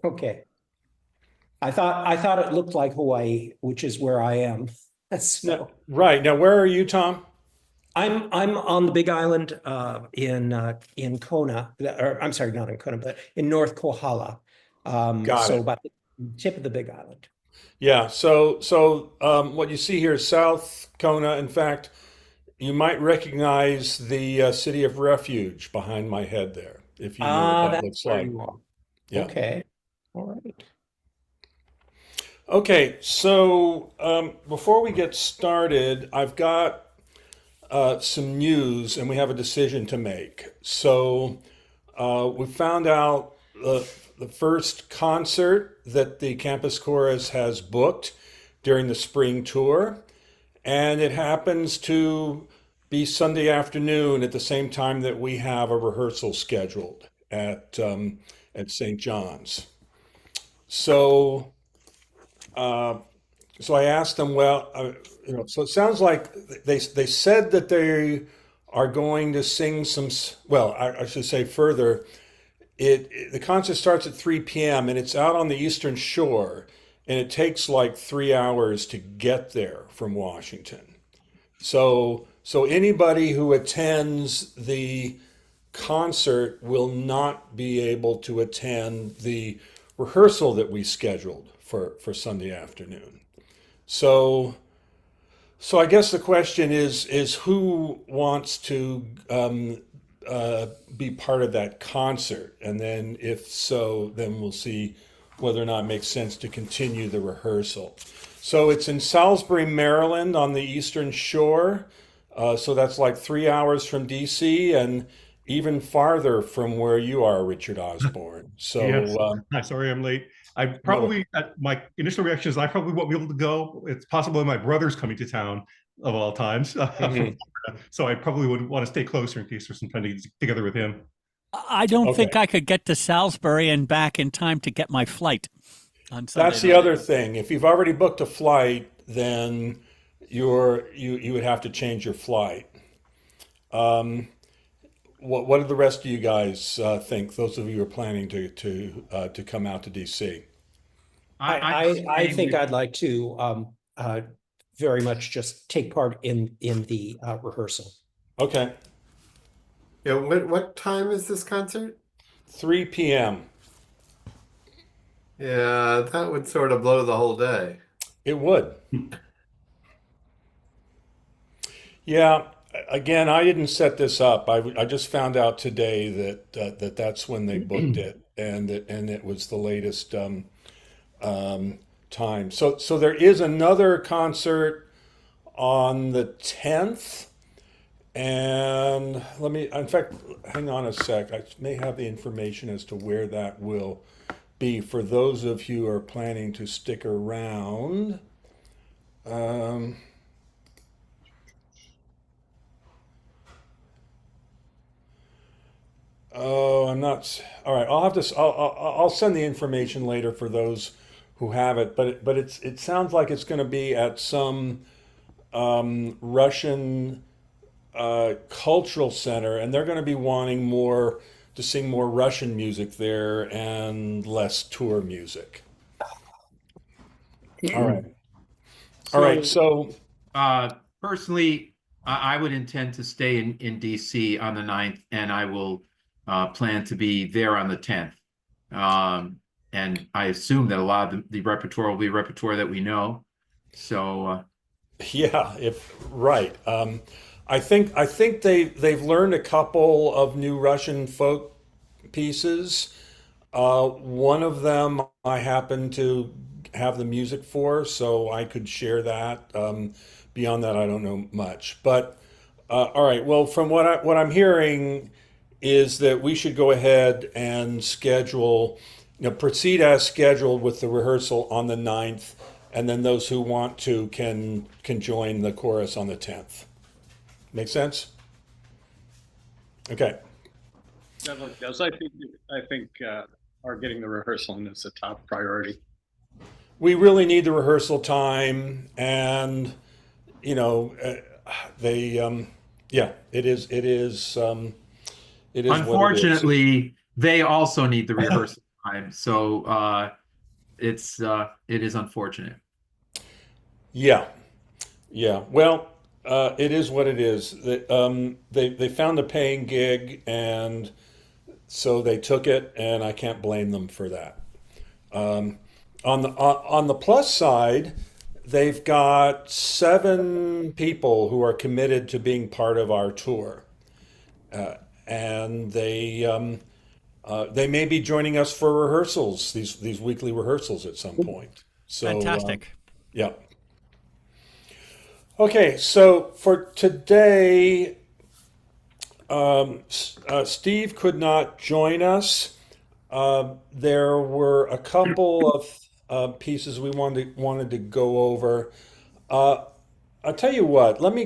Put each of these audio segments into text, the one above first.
Okay. I thought it looked like Hawaii, which is where I am. No, So right. Now, where are you, Tom? I'm on the Big Island in Kona, or I'm sorry, not in Kona, but in North Kohala. Got So it. about the tip of the Big Island. Yeah. What you see here is South Kona. In fact, you might recognize the city of refuge behind my head there, if you know what Ah, that that's looks where like. you are. Yeah. Okay. All right. Okay. Before we get started, I've got some news and we have a decision to make. We found out the first concert that the Campus Chorus has booked during the spring tour, and it happens to be Sunday afternoon at the same time that we have a rehearsal scheduled at St. John's. So, uh, so I asked them, so it sounds like they said that they are going to sing some. I should say further. The concert starts at 3 p.m. and it's out on the Eastern Shore, and it takes like 3 hours to get there from Washington. So anybody who attends the concert will not be able to attend the rehearsal that we scheduled for Sunday afternoon. So so I guess the question is who wants to be part of that concert, and then if so, then we'll see whether or not it makes sense to continue the rehearsal. So it's in Salisbury, Maryland, on the Eastern Shore. So that's like 3 hours from DC and even farther from where you are, Richard Osborne. Yes, I'm sorry I'm late. I No. probably, my initial reaction is I probably won't be able to go. It's possible my brother's coming to town of all times from Mhm. Florida. So I probably would want to stay closer in case there's some time to get together with him. I don't Okay. think I could get to Salisbury and back in time to get my flight on Sunday That's the night. other thing. If you've already booked a flight, then you would have to change your flight. Um, what do the rest of you guys think? Those of you who are planning to come out to DC. I think I'd like to very much just take part in the rehearsal. Okay, Yeah, what time is this concert? 3 p.m. Yeah, that would sort of blow the whole day. It would. Yeah. Again, I didn't set this up. I just found out today that that's when they booked it, and it was the latest um, time. So there is another concert on the 10th. And in fact, hang on a sec. I may have the information as to where that will be for those of you who are planning to stick around. Um, oh, I'm not. All right, I'll have to. I'll send the information later for those who have it. It sounds like it's going to be at some Russian cultural center, and they're going to be wanting more to sing more Russian music there and less tour music. All right. All right. So, So, personally, I would intend to stay in DC on the 9th, and I will plan to be there on the 10th. And I assume that a lot of the repertoire will be repertoire that we know. So, yeah, if right. I think they've learned a couple of new Russian folk pieces. One of them I happen to have the music for, so I could share that. Beyond that, I don't know much. But all right. Well, from what I'm hearing is that we should go ahead and schedule, proceed as scheduled with the rehearsal on the 9th, and then those who want to can join the chorus on the 10th. Make sense? Okay. Definitely does. I think our getting the rehearsal in is a top priority. We really need the rehearsal time, and you know, they, yeah, it is what it is. unfortunately, they also need the rehearsal time. So it is unfortunate. Yeah, yeah. Well, it is what it is. They found a paying gig, and so they took it, and I can't blame them for that. On the plus side, they've got 7 people who are committed to being part of our tour, and they may be joining us for rehearsals, these weekly rehearsals at some point. So Fantastic. yeah. Okay, so for today, Steve could not join us. There were a couple of pieces we wanted to go over. I'll tell you what. Let me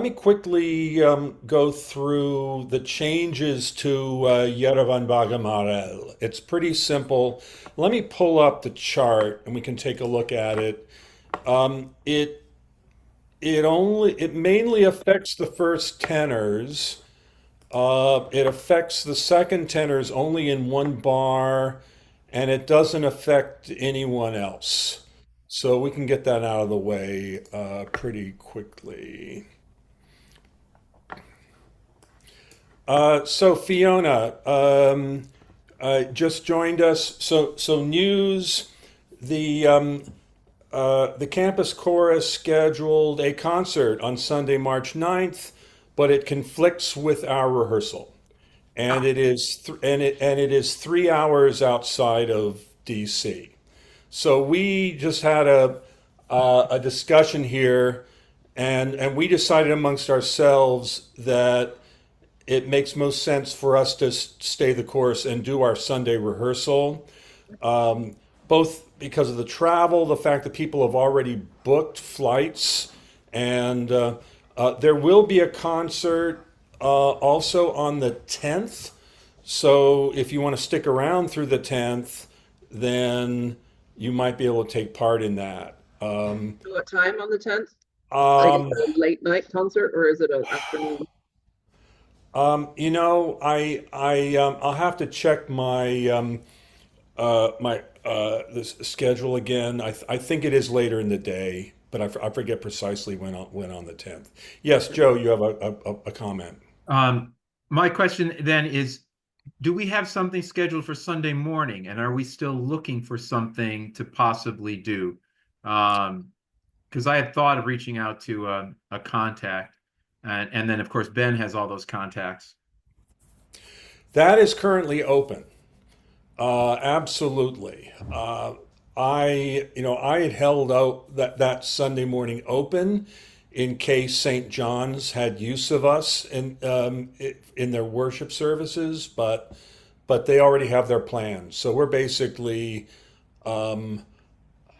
quickly go through the changes to Yerevan Bagamarel. It's pretty simple. Let me pull up the chart and we can take a look at it. It it mainly affects the first tenors. It affects the second tenors only in one bar, and it doesn't affect anyone else. So we can get that out of the way pretty quickly. So Fiona just joined us. So news, the campus chorus scheduled a concert on Sunday, March 9th, but it conflicts with our rehearsal. And it is 3 hours outside of DC. So we just had a discussion here, and we decided amongst ourselves that it makes most sense for us to stay the course and do our Sunday rehearsal, both because of the travel, the fact that people have already booked flights, and there will be a concert also on the 10th. So if you want to stick around through the 10th, then you might be able to take part in that. What time on the 10th? Like Um, a late night concert or is it an afternoon? I'll have to check my this schedule again. I think it is later in the day, but I forget precisely when on the 10th. Yes, Joe, you have a comment. My question then is, do we have something scheduled for Sunday morning, and are we still looking for something to possibly do? Because I had thought of reaching out to a contact, and then of course Ben has all those contacts. That is currently open. Absolutely. I had held out that Sunday morning open in case St. John's had use of us in their worship services, but they already have their plans. So we're basically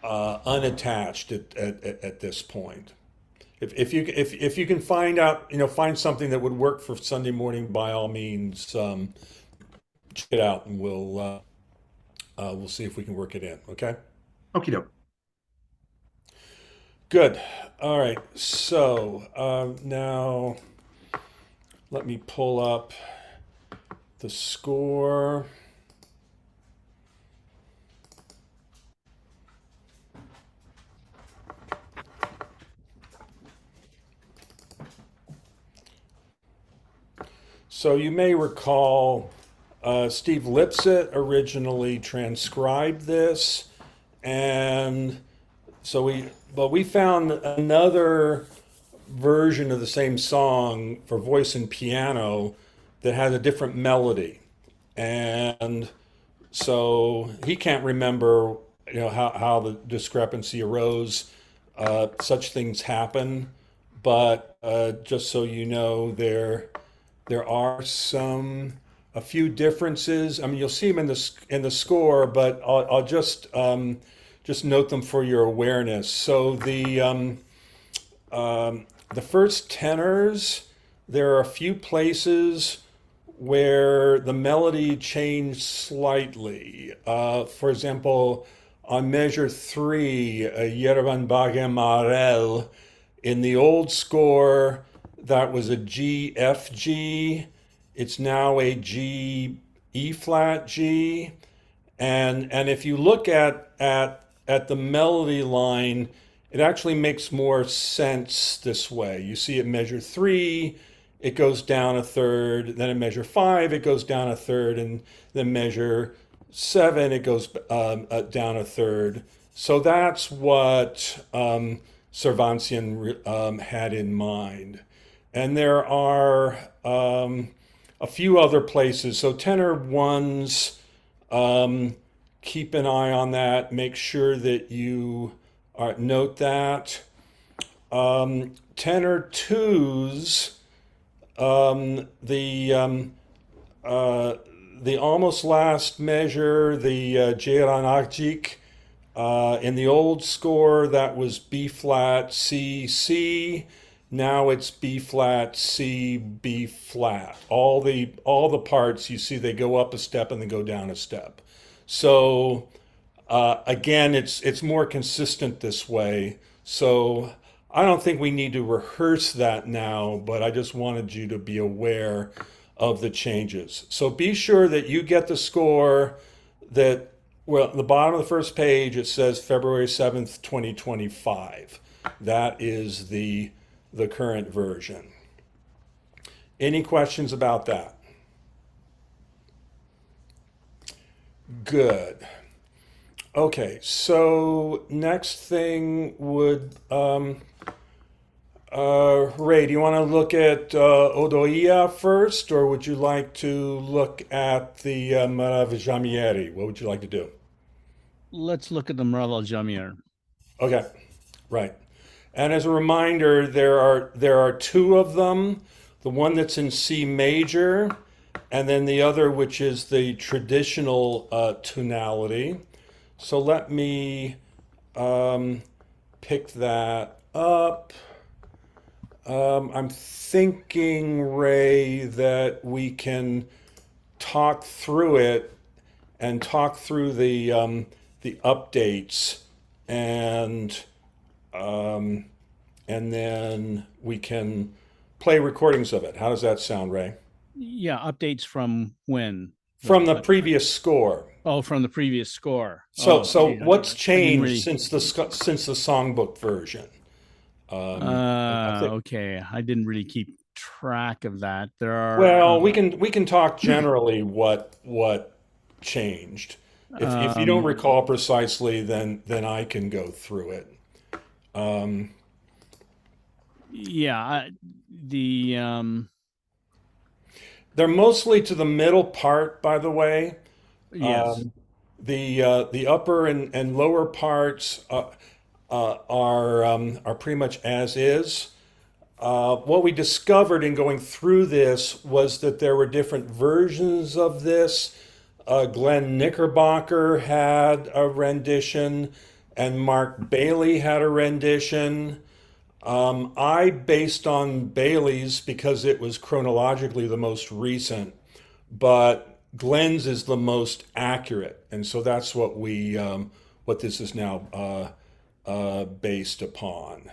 unattached at this point. If you can find something that would work for Sunday morning, by all means, check it out, and we'll see if we can work it in. Okay. Okie doke. Good. All right. So now let me pull up the score. So you may recall Steve Lipset originally transcribed this, and but we found another version of the same song for voice and piano that had a different melody, and so he can't remember, how the discrepancy arose. Such things happen, but just so you know, there are a few differences. I mean, you'll see them in the score, but I'll just note them for your awareness. So the first tenors, there are a few places where the melody changed slightly. For example, on measure 3, Yerevan Bagemarel, in the old score, that was a G F G. It's now a G E flat G, and if you look at the melody line, it actually makes more sense this way. You see it measure 3, it goes down a third, then in measure 5 it goes down a third, and then measure 7 it goes down a third. So that's what Cervantian had in mind. And there are a few other places. So tenor ones, keep an eye on that. Make sure that you note that. Tenor twos, the almost last measure, the Geranagik, in the old score, that was B flat, C, C. Now it's B flat, C, B flat. All the parts, you see they go up a step and they go down a step. So again, it's more consistent this way. So I don't think we need to rehearse that now, but I just wanted you to be aware of the changes. So be sure that you get the score that, well, at the bottom of the first page, it says February 7th, 2025. That is the current version. Any questions about that? Good. Okay, so next thing would, Ray, do you want to look at Odoia first, or would you like to look at the Maraviggiamieri? What would you like to do? Let's look at the Maraviggiamieri. Okay, right. And as a reminder, there are two of them. The one that's in C major, and then the other which is the traditional tonality. So let me pick that up. I'm thinking, Ray, that we can talk through it and talk through the updates, and then we can play recordings of it. How does that sound, Ray? Yeah, updates from when? From the previous score. Oh, from the previous score. So geez, what's I didn't changed really- since the songbook version? I think, Okay, I didn't really keep track of that. There are well, we can talk generally what changed. If you don't recall precisely, then I can go through it. yeah, They're mostly to the middle part, by the way. yes. The upper and lower parts are pretty much as is. What we discovered in going through this was that there were different versions of this. Glenn Knickerbocker had a rendition, and Mark Bailey had a rendition. I based on Bailey's because it was chronologically the most recent, but Glenn's is the most accurate, and so that's what what this is now based upon.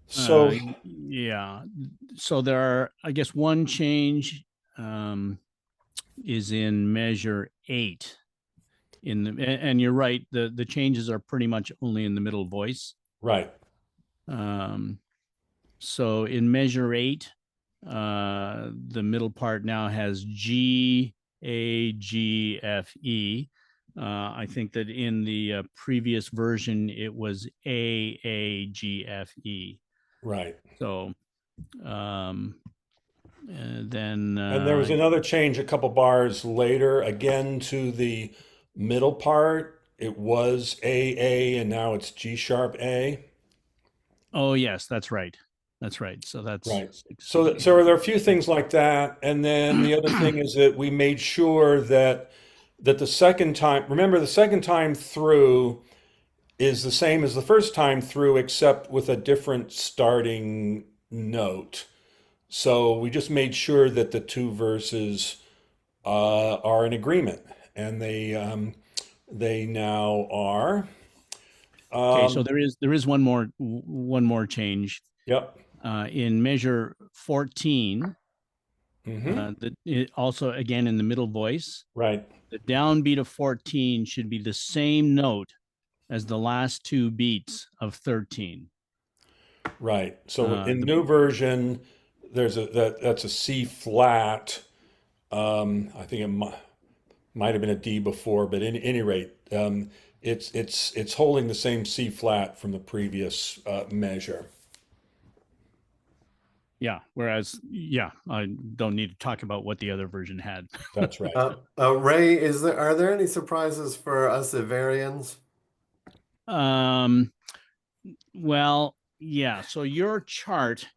So yeah, so there are, I guess, one change is in measure 8 and you're right, the changes are pretty much only in the middle voice. right, So in measure 8, the middle part now has G, A, G, F, E. I think that in the previous version it was A, G, F, E. right. So then And there was another change a couple bars later, again to the middle part. It was A, and now it's G sharp A. oh yes, that's right. That's right. So that's Right. So there are a few things like that, and then the other thing is that we made sure that the second time, remember, the second time through is the same as the first time through, except with a different starting note. So we just made sure that the two verses are in agreement, and they now are. okay. So there is one more change Yep. in measure 14. Also, again, in the middle voice, Right. the downbeat of 14 should be the same note as the last two beats of 13. Right. So in The- new version, that's a C flat. I think it might have been a D before, but in any rate, it's holding the same C flat from the previous measure. Yeah. Whereas, yeah, I don't need to talk about what the other version had. That's right. Ray, are there any surprises for us Avarians? Well, yeah. So your chart,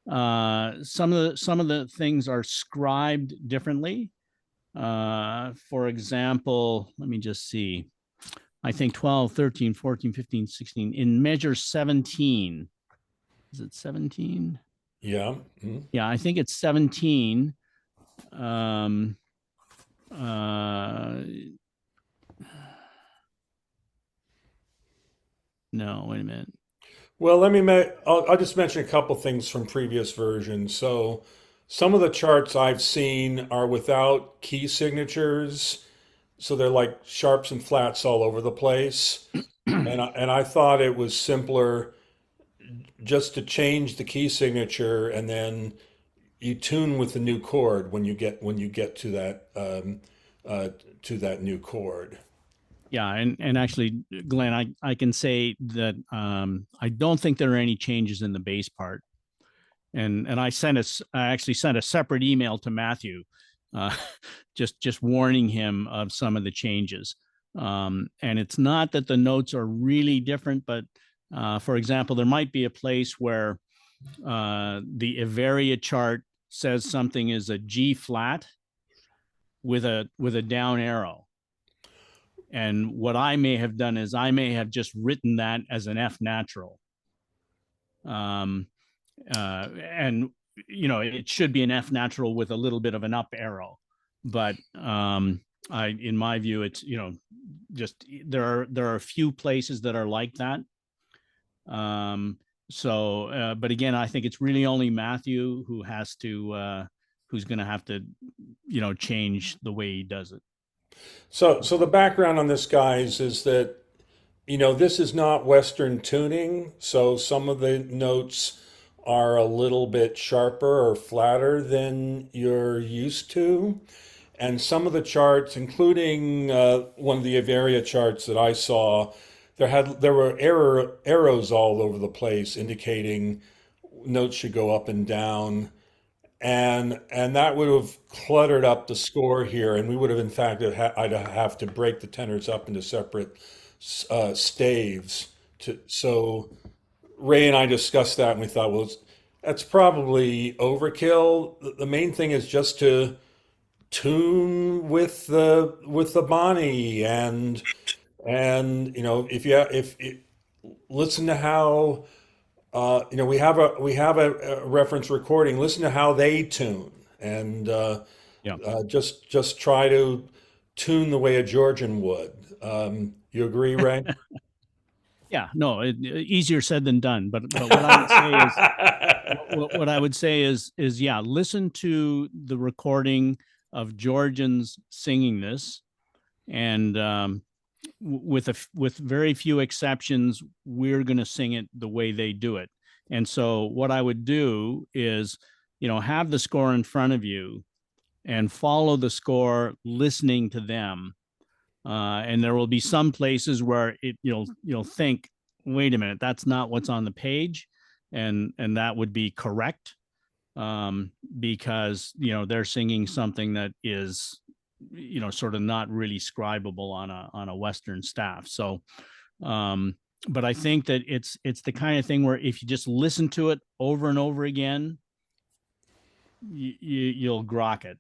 some of the things are scribed differently. For example, let me just see. I think 12, 13, 14, 15, 16 in measure 17. Is it 17? Yeah. Mhm. Yeah, I think it's 17. Um, uh, no, wait a minute. Well, I'll just mention a couple things from previous versions. So some of the charts I've seen are without key signatures. So they're like sharps and flats all over the place. And I thought it was simpler just to change the key signature and then you tune with the new chord when you get to that new chord. Yeah, and actually, Glenn, I can say that I don't think there are any changes in the bass part, and I actually sent a separate email to Matthew, uh, just warning him of some of the changes. And it's not that the notes are really different, but for example, there might be a place where the Avaria chart says something is a G flat with a down arrow. And what I may have done is I may have just written that as an F natural. And it should be an F natural with a little bit of an up arrow. But in my view, it's, just there are a few places that are like that. But again, I think it's really only Matthew who's going to have to, change the way he does it. So the background on this, guys, is that this is not Western tuning. So some of the notes are a little bit sharper or flatter than you're used to. And some of the charts, including one of the Avaria charts that I saw, there were arrows all over the place indicating notes should go up and down, and that would have cluttered up the score here, and we would have in fact I'd have to break the tenors up into separate staves. So Ray and I discussed that, and we thought, well, that's probably overkill. The main thing is just to tune with the Bonnie, and if listen to how we have a reference recording. Listen to how they tune, and just try to tune the way a Georgian would. You agree, Ray? Yeah, no, easier said than done. But what I would say is, what I would say is, yeah, listen to the recording of Georgians singing this, and with very few exceptions, we're going to sing it the way they do it. And so, what I would do is, have the score in front of you, and follow the score, listening to them. And there will be some places where you'll think, wait a minute, that's not what's on the page, and that would be correct, because they're singing something that is sort of not really scribable on a Western staff. So, but I think that it's the kind of thing where if you just listen to it over and over again, you'll grok it.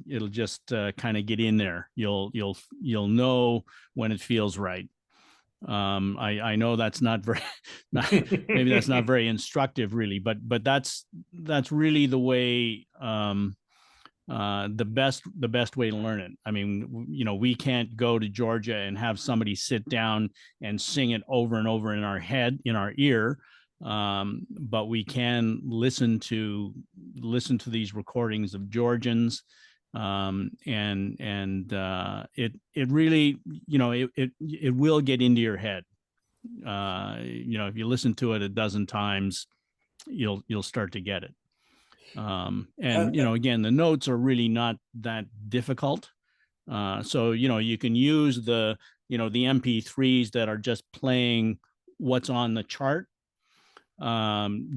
It'll just kind of get in there. You'll know when it feels right. I know that's not very maybe that's not very instructive, really, but that's really the way, the best way to learn it. I mean, we can't go to Georgia and have somebody sit down and sing it over and over in our head, in our ear. but we can listen to these recordings of Georgians, and it really, it will get into your head. If you listen to it a dozen times, you'll start to get it. And again, the notes are really not that difficult. So you can use the MP3s that are just playing what's on the chart,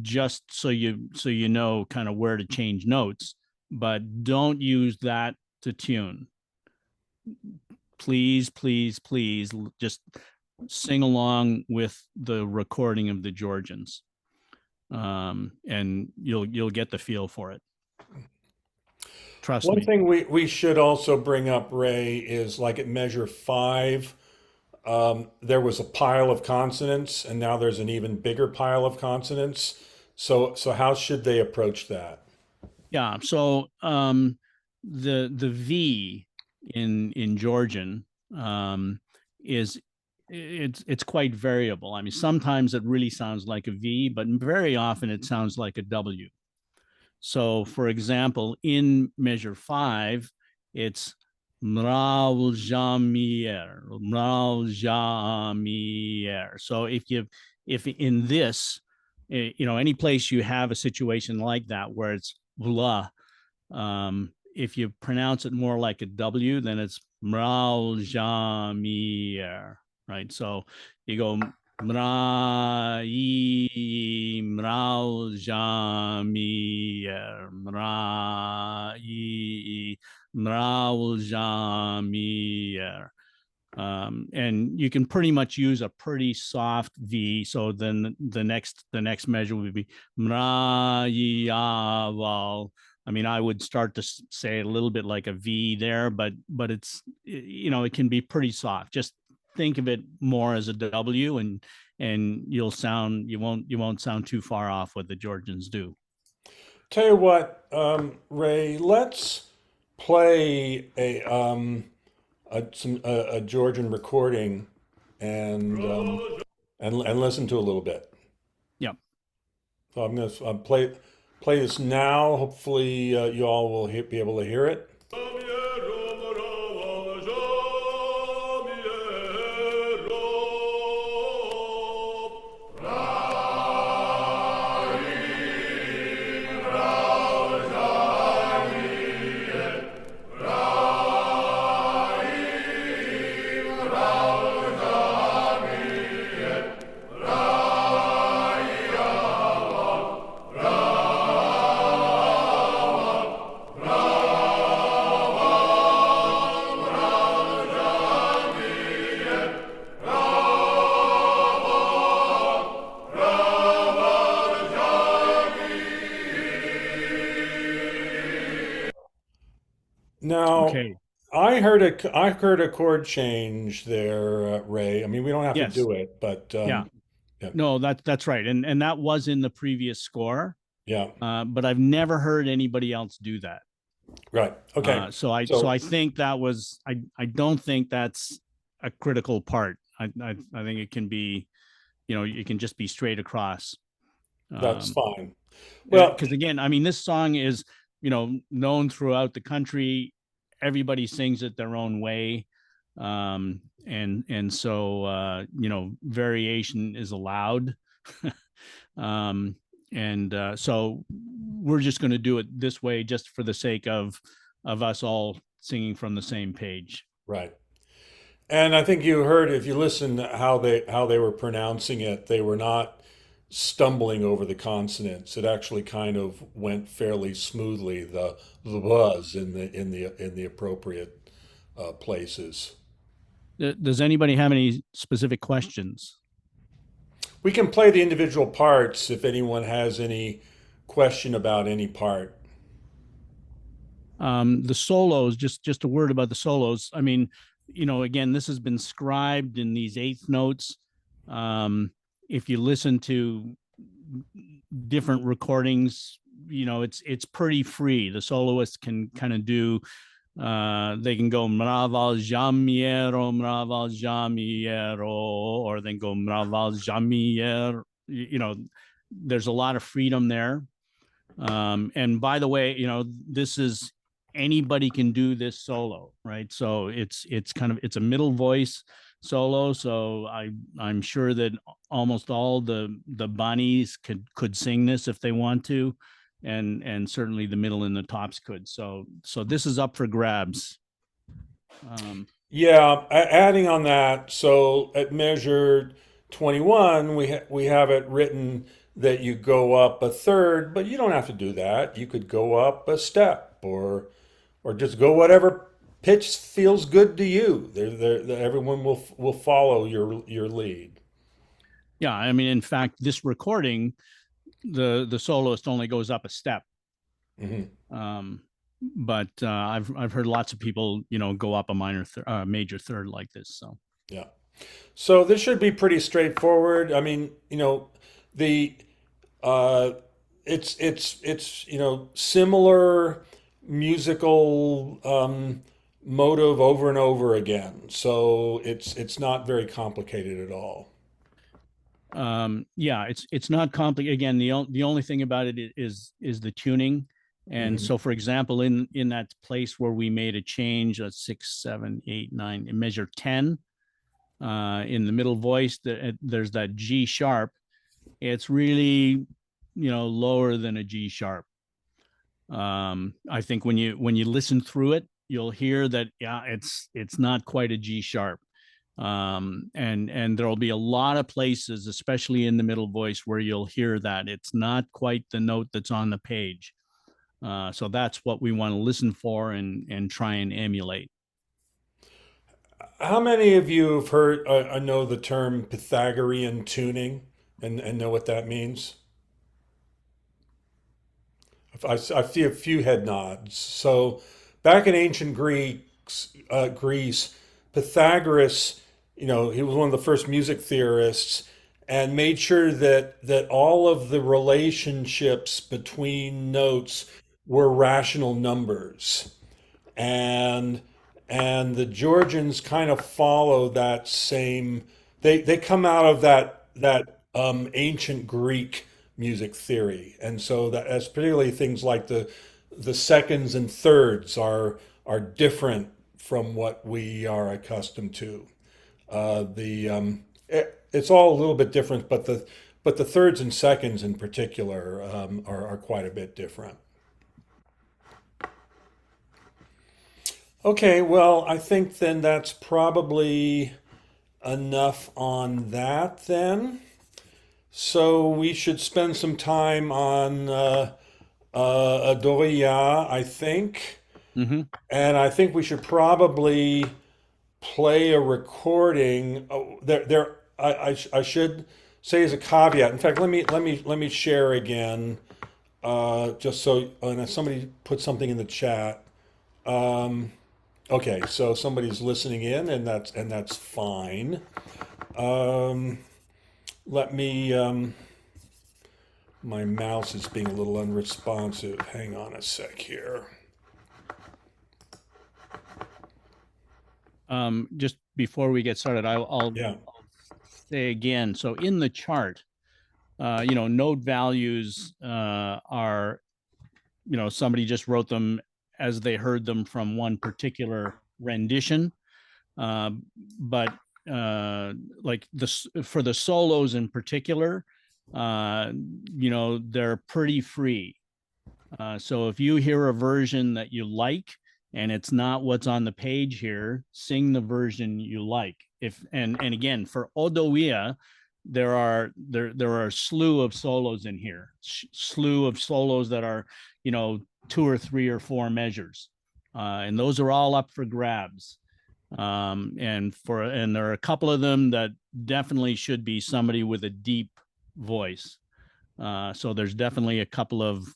just so you know kind of where to change notes, but don't use that to tune. Please, please, please, just sing along with the recording of the Georgians, and you'll get the feel for it. Trust One me. thing we should also bring up, Ray, is like at measure 5, there was a pile of consonants, and now there's an even bigger pile of consonants. So how should they approach that? Yeah. So the V in Georgian is it's quite variable. I mean, sometimes it really sounds like a V, but very often it sounds like a W. So, for example, in measure 5, it's mrav jamier, mrav jamier. So if in this, any place you have a situation like that where it's vla, if you pronounce it more like a W, then it's mrav jamier, right? So you go Mrai Mrao Jamier Mrai Mrao Jamier. And you can pretty much use a pretty soft V. So then the next measure would be Mrayaval. I mean, I would start to say a little bit like a V there, but it's, it can be pretty soft. Just think of it more as a W, and you won't sound too far off what the Georgians do. Tell you what, Ray, let's play a Georgian recording and listen to a little bit. Yep. So I'm gonna play this now. Hopefully, you all will be able to hear it. Now, Okay. I heard a chord change there, Ray. I mean, we don't have Yes. to do it, but Yeah. yeah. No, that's right, and that was in the previous score. Yeah, But I've never heard anybody else do that. right. Okay. So I think that was I don't think that's a critical part. I think it can be, it can just be straight across. That's fine. Well, Because again, I mean, this song is, known throughout the country. Everybody sings it their own way. And so, variation is allowed. So we're just going to do it this way, just for the sake of us all singing from the same page. right. And I think you heard, if you listen to how they were pronouncing it, they were not stumbling over the consonants. It actually kind of went fairly smoothly. The buzz in the appropriate places. Does anybody have any specific questions? We can play the individual parts if anyone has any question about any part. The solos, just a word about the solos. I mean, again, this has been scribed in these eighth notes. If you listen to different recordings, it's pretty free. The soloist can kind of do, they can go mraval jamiero, or then go mraval jamier. there's a lot of freedom there. And by the way, this is anybody can do this solo, right? So it's a middle voice solo. So I'm sure that almost all the Bonnies could sing this if they want to, and certainly the middle and the tops could. So this is up for grabs. Yeah, adding on that, so at measure 21, we have it written that you go up a third, but you don't have to do that. You could go up a step, or just go whatever pitch feels good to you. Everyone will follow your lead. Yeah, I mean, in fact, this recording, the soloist only goes up a step. But I've heard lots of people, go up a major third like this. So yeah, so this should be pretty straightforward. I mean, the it's similar musical motive over and over again. So it's not very complicated at all. yeah, it's not complicated. Again, the only thing about it is the tuning. And so, for example, in that place where we made a change at 6, 7, 8, 9, in measure 10, in the middle voice, there's that G sharp. It's really, lower than a G sharp. I think when you listen through it, you'll hear that, yeah, it's not quite a G sharp. And there'll be a lot of places, especially in the middle voice, where you'll hear that it's not quite the note that's on the page. So that's what we want to listen for and try and emulate. How many of you have heard, know the term Pythagorean tuning and know what that means? I see a few head nods. So back in ancient Greece, Pythagoras, he was one of the first music theorists and made sure that all of the relationships between notes were rational numbers. And the Georgians kind of follow that same. They come out of that ancient Greek music theory, and so that's particularly things like the seconds and thirds are different from what we are accustomed to. It's all a little bit different, but the thirds and seconds in particular are quite a bit different. Okay, well, I think then that's probably enough on that then. So we should spend some time on Adoria, I think. Mm-hmm. And I think we should probably play a recording. Oh, I should say as a caveat. In fact, let me share again, just so somebody put something in the chat. Okay, so somebody's listening in, and that's fine. Let me. My mouse is being a little unresponsive. Hang on a sec here. Just before we get started, I'll Yeah. say again. So in the chart, note values are, somebody just wrote them as they heard them from one particular rendition. But like for the solos in particular, they're pretty free. So if you hear a version that you like and it's not what's on the page here, sing the version you like. And again, for Odoia, there are a slew of solos in here, slew of solos that are, 2 or 3 or 4 measures. And those are all up for grabs. And there are a couple of them that definitely should be somebody with a deep voice. So there's definitely a couple of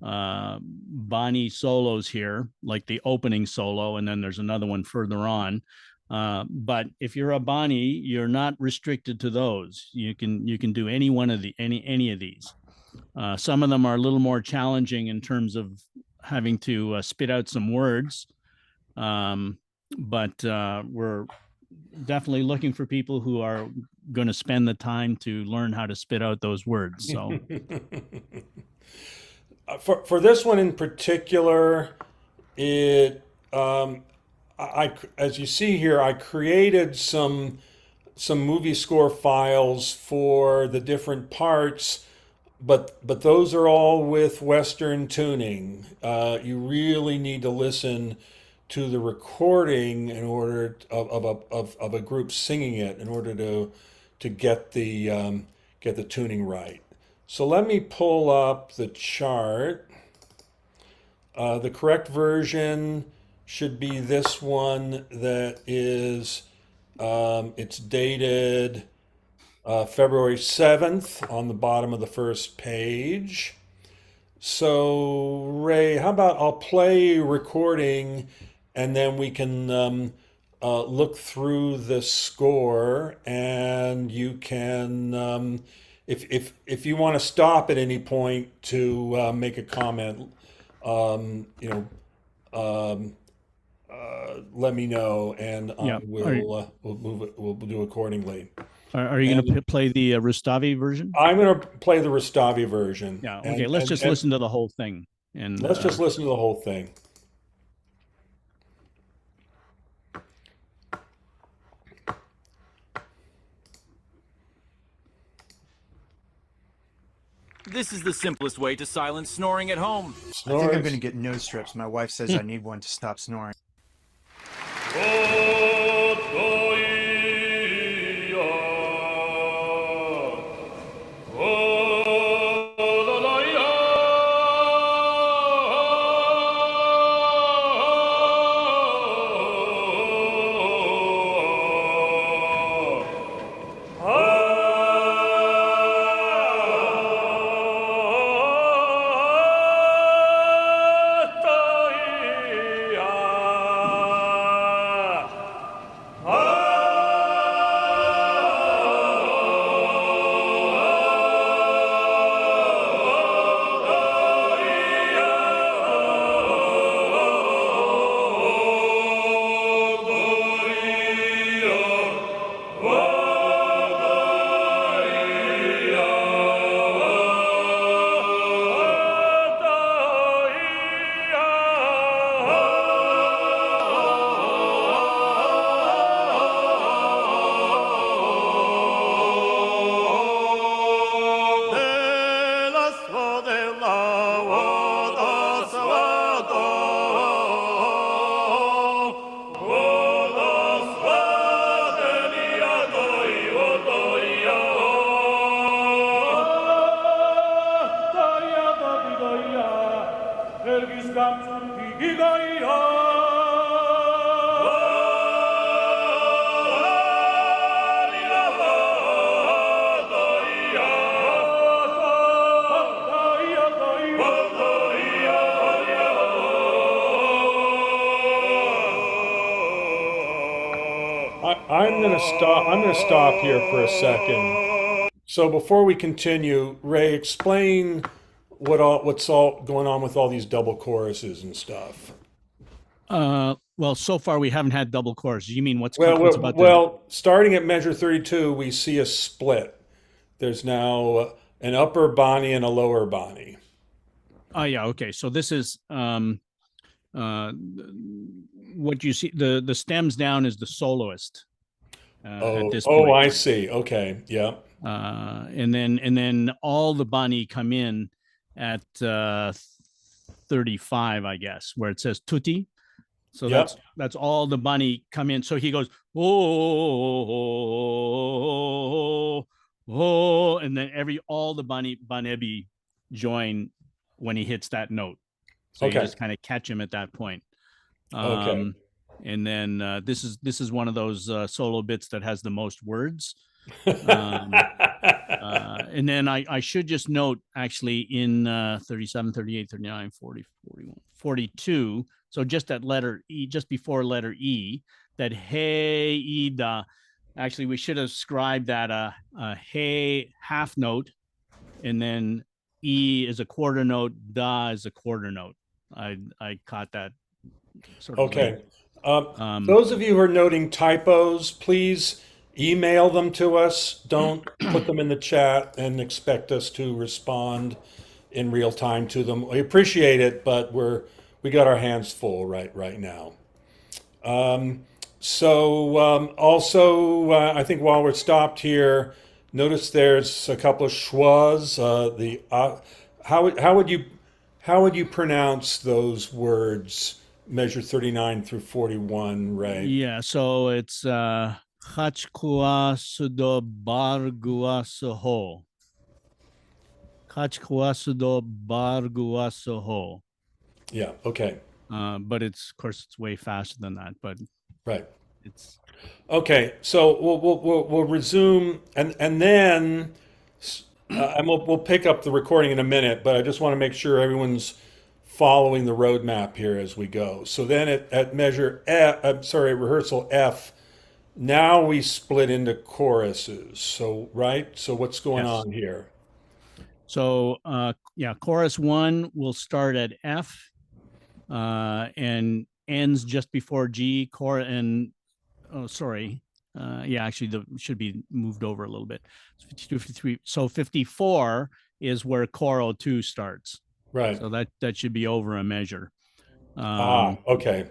Bonnie solos here, like the opening solo, and then there's another one further on. But if you're a Bonnie, you're not restricted to those. You can do any one of any of these. Some of them are a little more challenging in terms of having to spit out some words. But we're definitely looking for people who are going to spend the time to learn how to spit out those words. So For this one in particular, it as you see here, I created some movie score files for the different parts, but those are all with Western tuning. You really need to listen to the recording in order of a group singing it in order to get the tuning right. So let me pull up the chart. The correct version should be this one that is, it's dated February 7th on the bottom of the first page. So, Ray, how about I'll play a recording and then we can look through the score, and you can, if you want to stop at any point to make a comment, let me know, and Yeah. we'll move it. We'll do accordingly. are you going to play the Rustavi version? I'm going to play the Rustavi version. Yeah. Okay. Let's just listen to the whole thing. And let's just listen to the whole thing. This is the simplest way to silence snoring at home. I think I'm going to get nose strips. My wife says I need one to stop snoring. I'm going to stop here for a second. So before we continue, Ray, explain what's all going on with all these double choruses and stuff. Well, so far we haven't had double chorus. You mean what's about well, starting at measure 32, we see a split. There's now an upper bani and a lower bani. Oh yeah, okay. So this is what you see. The stems down is the soloist. At this point. I see. Okay, yeah. And then all the bani come in at 35, I guess, where it says tutti. So yep. that's all the bani come in. So he goes oh, and then all the banebi join when he hits that note. So you just kind of catch him at that point. Okay. And then this is one of those solo bits that has the most words. And then I should just note, actually, in 37, 38, 39, 40, 41, 42, so just at letter E, just before letter E, that hey, ida, actually, we should have scribed that a hey half note, and then E is a quarter note, da is a quarter note. I caught that sort of okay. late. Those of you who are noting typos, please email them to us. Don't put them in the chat and expect us to respond in real time to them. We appreciate it, but we got our hands full right now. I think while we're stopped here, notice there's a couple of schwas. How would you pronounce those words? Measure 39 through 41, Ray. Yeah, so it's Chachkua Sudo Bargua Soho. Chachkua Sudo Bargua Soho. Yeah. Okay. But of course it's way faster than that. But right. It's okay. So we'll resume and then and we'll pick up the recording in a minute. But I just want to make sure everyone's following the roadmap here as we go. So then at measure F, rehearsal F, now we split into choruses. So, right? So what's going on here? So, chorus 1 will start at F and ends just before G. Actually, should be moved over a little bit. 52, 53. So 54 is where choro 2 starts. Right. So that should be over a measure. Okay.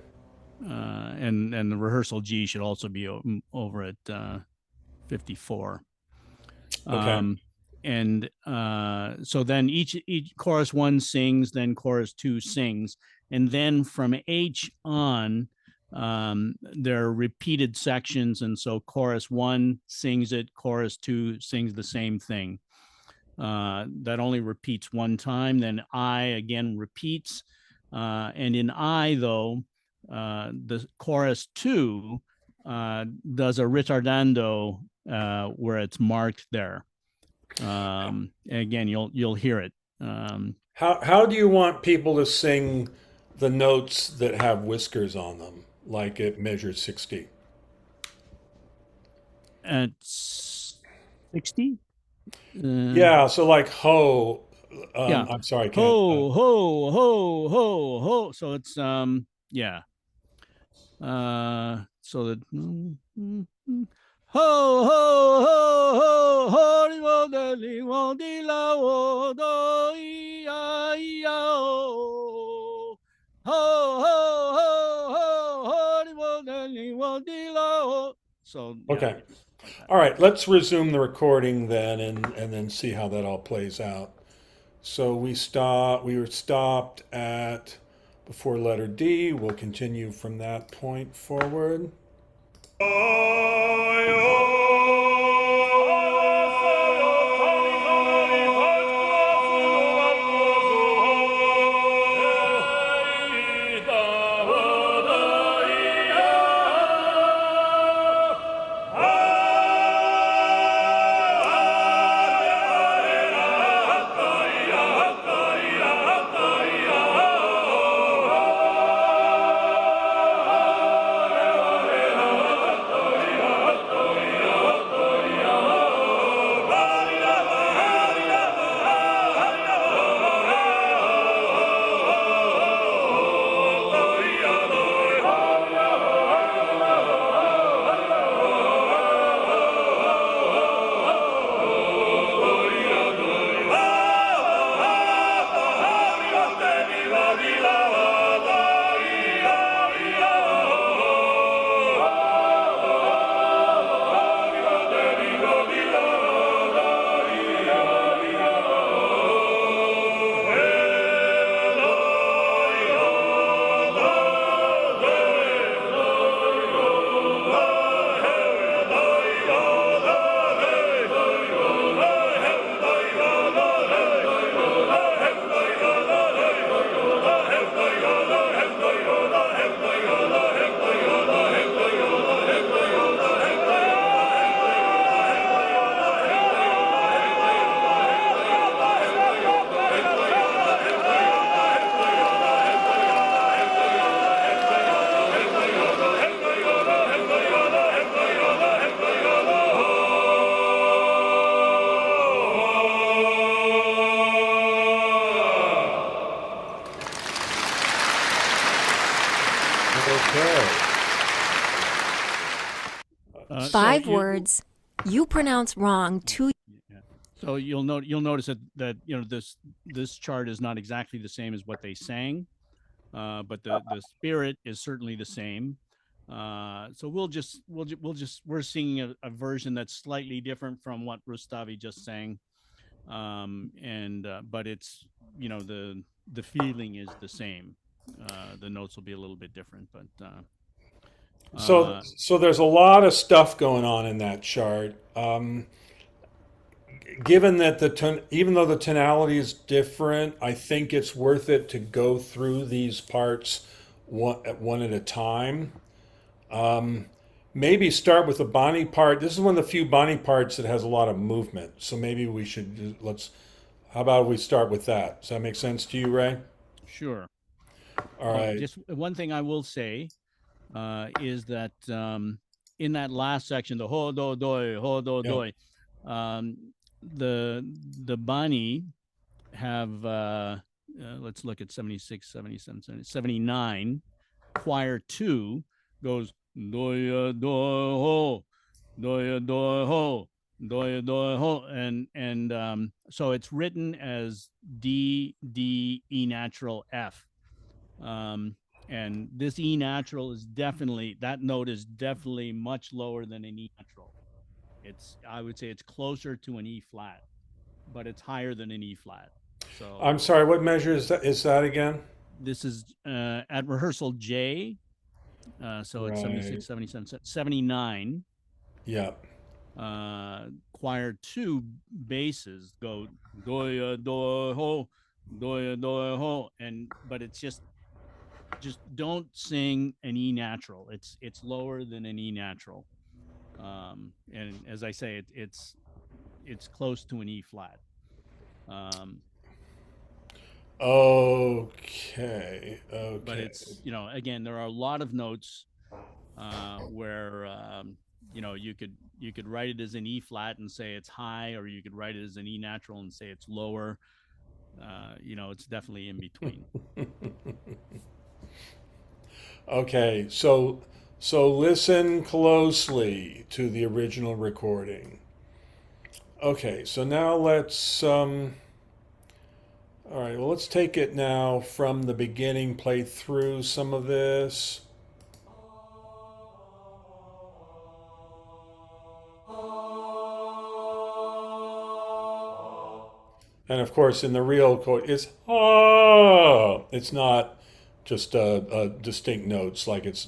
And the rehearsal G should also be over at 54. Okay. So then each chorus 1 sings, then chorus 2 sings, and then from H on, there are repeated sections, and so chorus 1 sings it, chorus 2 sings the same thing. That only repeats one time. Then I again repeats, and in I though, the chorus 2 does a ritardando where it's marked there. Again, you'll hear it. How do you want people to sing the notes that have whiskers on them, like at measure 60? At 60? Yeah, so like ho. Yeah. I'm sorry, ho, ho, ho, ho, ho. So it's yeah. So that ho ho ho ho ho de li wo di la wo do I o ho ho ho ho ho de li wo di la wo. So okay. All right, let's resume the recording then and then see how that all plays out. So we were stopped at before letter D. We'll continue from that point forward. So Five you- words. You pronounce wrong two. Yeah. So you'll notice that this chart is not exactly the same as what they sang, but the spirit is certainly the same. So we're seeing a version that's slightly different from what Rustavi just sang, but it's the feeling is the same. The notes will be a little bit different, but So there's a lot of stuff going on in that chart. Given that even though the tonality is different, I think it's worth it to go through these parts one at a time. Maybe start with the Bonnie part. This is one of the few Bonnie parts that has a lot of movement. So maybe we should how about we start with that? Does that make sense to you, Ray? sure. All right. Just one thing I will say is that in that last section, the ho do doi, the Bani have let's look at 76, 77, 79. Choir 2 goes do do ho do do ho do ho, and so it's written as D D E natural F. And this E natural is that note is definitely much lower than an E natural. I would say it's closer to an E flat, but it's higher than an E flat. So I'm sorry, what measure is that again? this is at rehearsal J. So it's 76, 77, 79. Yeah. Choir 2 basses go do do ho do do ho, but it's just don't sing an E natural. It's lower than an E natural. And as I say, it's close to an E flat. Okay. But it's again, there are a lot of notes where you could write it as an E flat and say it's high, or you could write it as an E natural and say it's lower. It's definitely in between. Okay, so listen closely to the original recording. Okay, so now let's all right, well, let's take it now from the beginning, play through some of this. And of course, in the real chord, it's ah. It's not just distinct notes like it's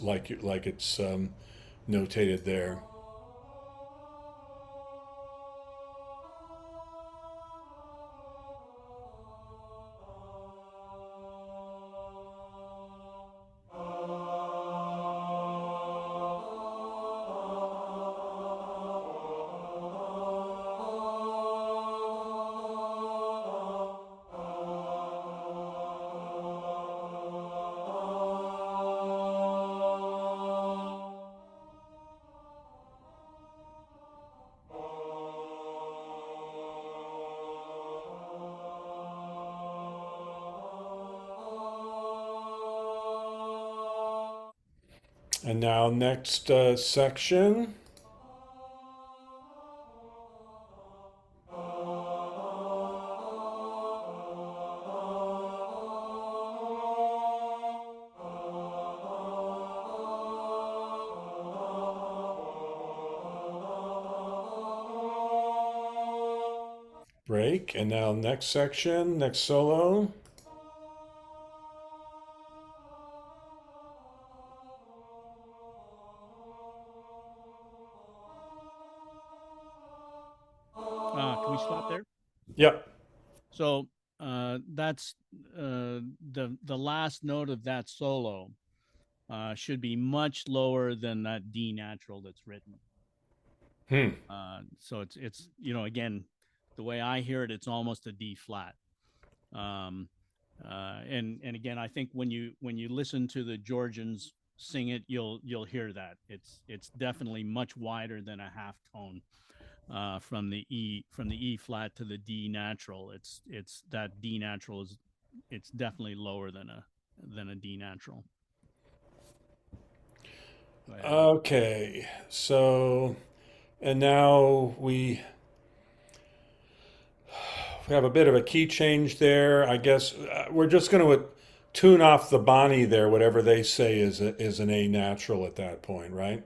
notated there. And now next section. Break, and now next section, next solo. Can we stop there? Yep. So that's the last note of that solo should be much lower than that D natural that's written. So it's again, the way I hear it, it's almost a D flat. And again, I think when you listen to the Georgians sing it, you'll hear that it's definitely much wider than a half tone. From the E flat to the D natural, it's that D natural it's definitely lower than a D natural. Go ahead. Okay, so and now we have a bit of a key change there. I guess we're just going to tune off the Bonnie there, whatever they say is an A natural at that point, right?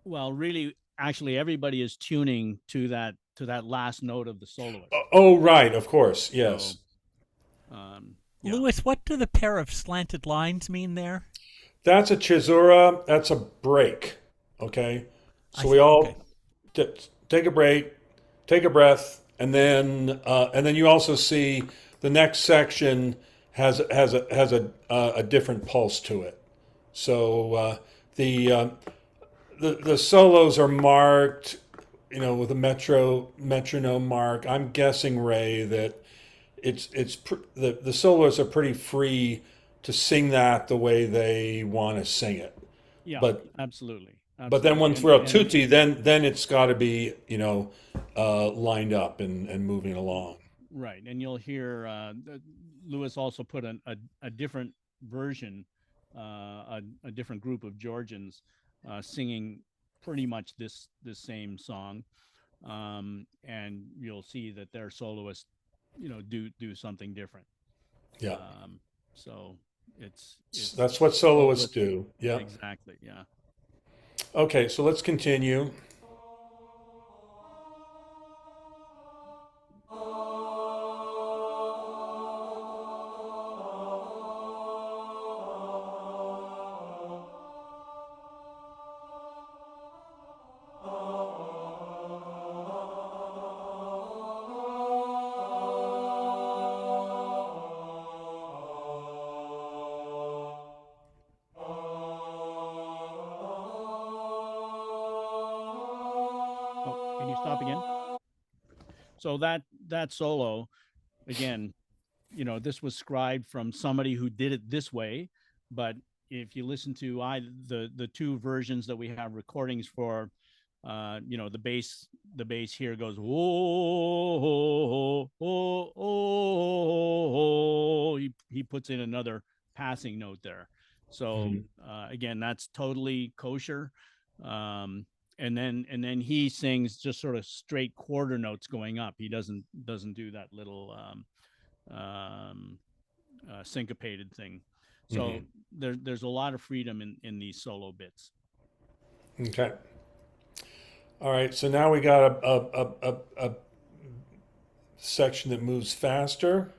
Well, really, actually, everybody is tuning to that last note of the soloist. Oh, right, of course, So, yes. yeah. Louis, what do the pair of slanted lines mean there? That's a chisura. That's a break. Okay, I so we see. Okay. all take a break, take a breath, and then you also see the next section has a different pulse to it. So the the solos are marked, with a metronome mark. I'm guessing, Ray, that the solos are pretty free to sing that the way they want to sing it. Yeah, But absolutely. but then Absolutely. once we're a tutti, then it's got to be lined up and moving along. Right. And you'll hear Lewis also put a different version, a different group of Georgians singing pretty much this same song. And you'll see that their soloists, do something different. Yeah, So it's that's what soloists do. Yeah. Exactly. Yeah. Okay, so let's continue. Oh, can you stop again? So that solo, again, this was scribed from somebody who did it this way, but if you listen to the two versions that we have recordings for, the bass here goes oh, oh, oh. He puts in another passing note there. So again, that's totally kosher. And then he sings just sort of straight quarter notes going up. He doesn't do that little syncopated thing. So there's a lot of freedom in these solo bits. Okay. All right. So now we got a section that moves faster.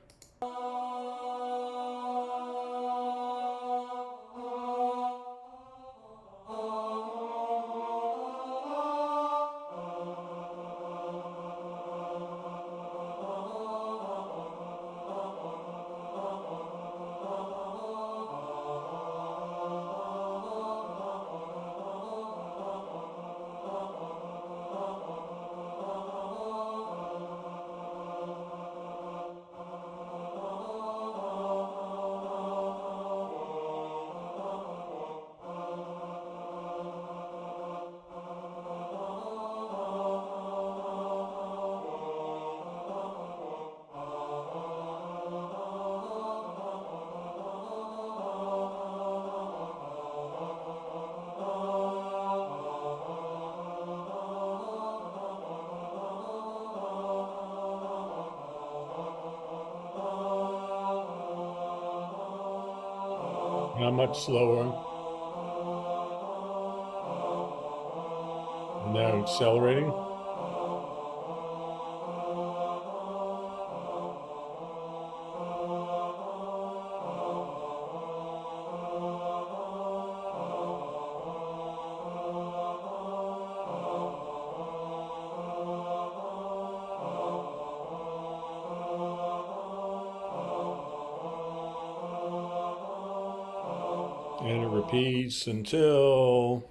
Not much slower. Now accelerating. And it repeats until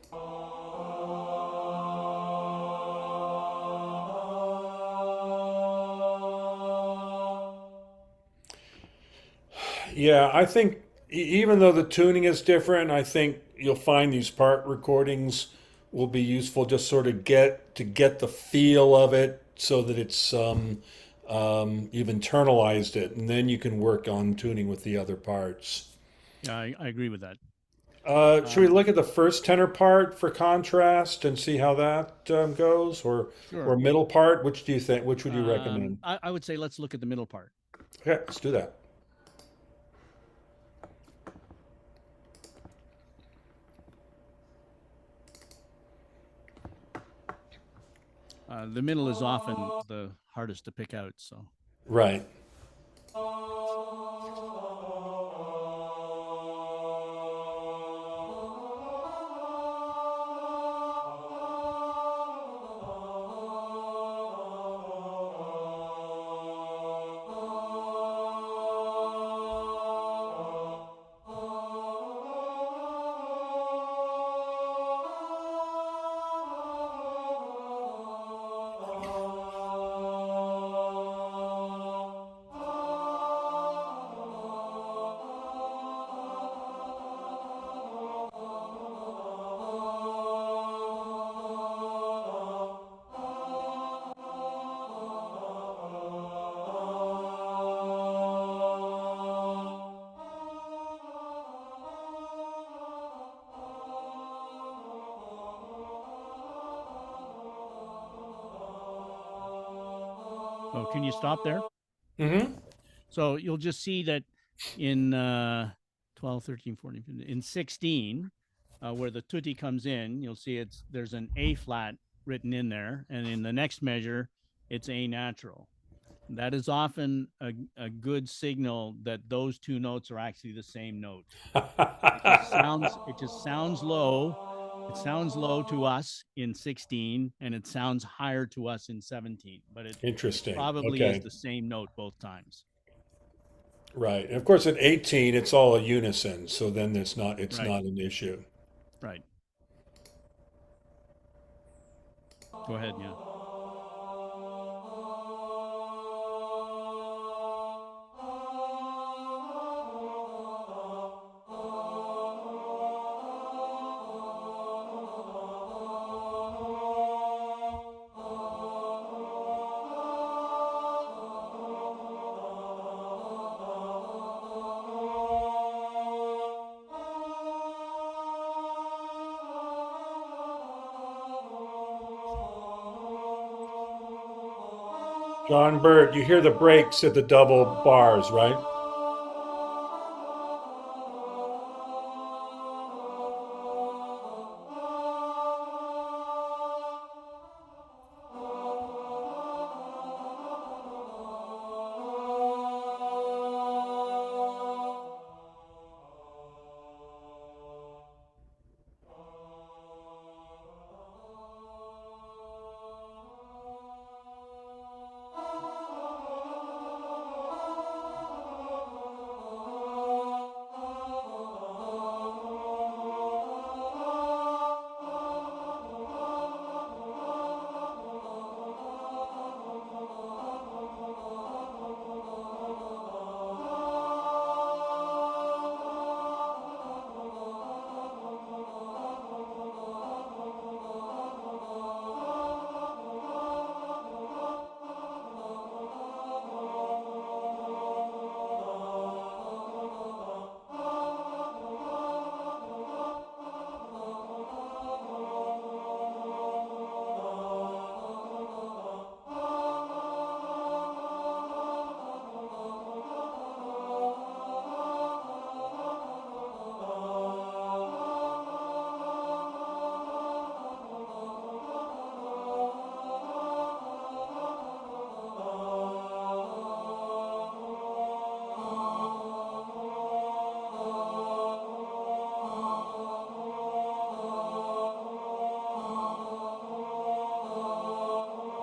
yeah, I think even though the tuning is different, I think you'll find these part recordings will be useful. Just sort of get the feel of it, so that it's you've internalized it, and then you can work on tuning with the other parts. Yeah, I agree with that. Should we look at the first tenor part for contrast and see how that goes, or Sure. middle part? Which do you think? Which would you recommend? I would say let's look at the middle part. Okay, let's do that. The middle is often the hardest to pick out. So Right. oh, can you stop there? Mm-hmm. So you'll just see that in 12, 13, 14, 15, in 16, where the tutti comes in, you'll see there's an A flat written in there. And in the next measure, it's A natural. That is often a good signal that those two notes are actually the same note. It just sounds low. It sounds low to us in 16, and it sounds higher to us in 17. But it Interesting. probably Okay. is the same note both times. Right. And of course, at 18, it's all a unison. So then it's not Right. not an issue. Right. Go ahead. Yeah. John Bird, you hear the breaks at the double bars, right?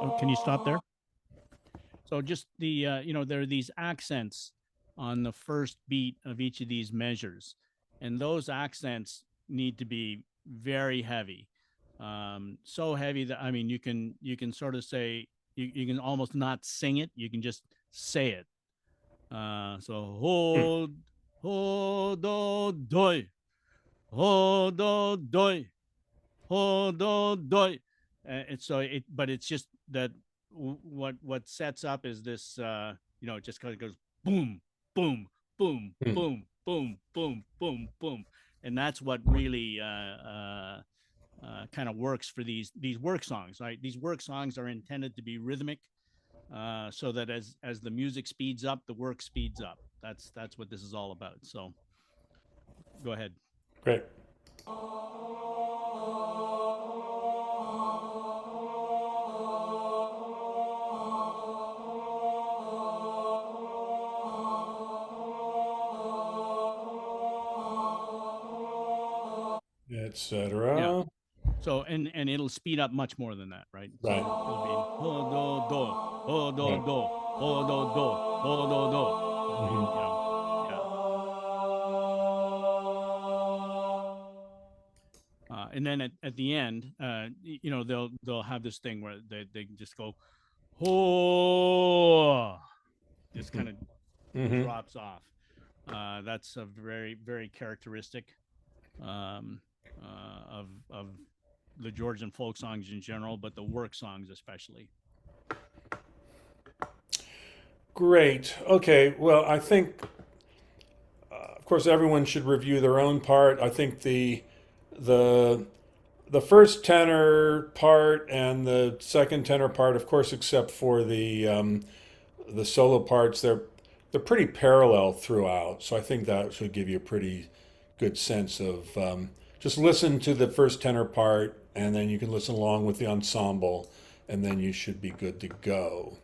Oh, can you stop there? So just there are these accents on the first beat of each of these measures, and those accents need to be very heavy, so heavy that you can sort of say you can almost not sing it. You can just say it. So ho do doi, ho do doi, ho do doi. But it's just that what sets up is this, it just kind of goes boom, boom, boom, Hmm. boom, boom, boom, boom, boom. and that's what really kind of works for these work songs, right? These work songs are intended to be rhythmic, so that as the music speeds up, the work speeds up. That's what this is all about. So go ahead. Great. Etc. Yeah. So and it'll speed up much more than that, right? So Right. it'll be ho do do ho do do ho do do ho do do. You know, yeah. And then at the end, you know, they'll have this thing where they just go ho, just kind of drops off. That's a very, very characteristic of the Georgian folk songs in general, but the work songs especially. Great. Okay. Well, I think, of course, everyone should review their own part. I think the first tenor part and the second tenor part, of course, except for the solo parts, they're pretty parallel throughout. So I think that should give you a pretty good sense of just listen to the first tenor part, and then you can listen along with the ensemble, and then you should be good to go.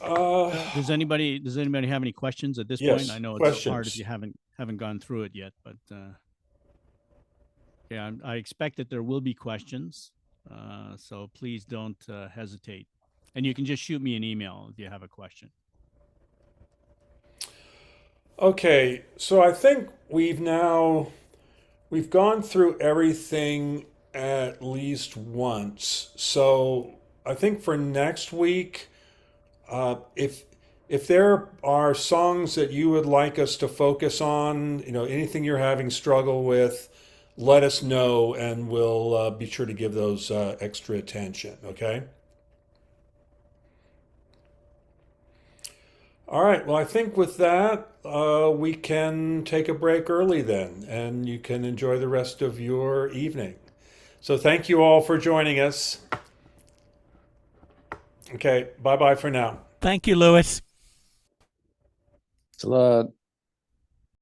Does anybody have any questions at this Yes, point? I know it's questions. hard if you haven't gone through it yet, but yeah, I expect that there will be questions. So please don't hesitate, and you can just shoot me an email if you have a question. Okay, so I think we've gone through everything at least once. So I think for next week, if there are songs that you would like us to focus on, you know, anything you're having struggle with, let us know, and we'll be sure to give those extra attention. Okay. All right. Well, I think with that, we can take a break early then, and you can enjoy the rest of your evening. So thank you all for joining us. Okay. Bye-bye for now. Thank you, Louis. Thanks a lot.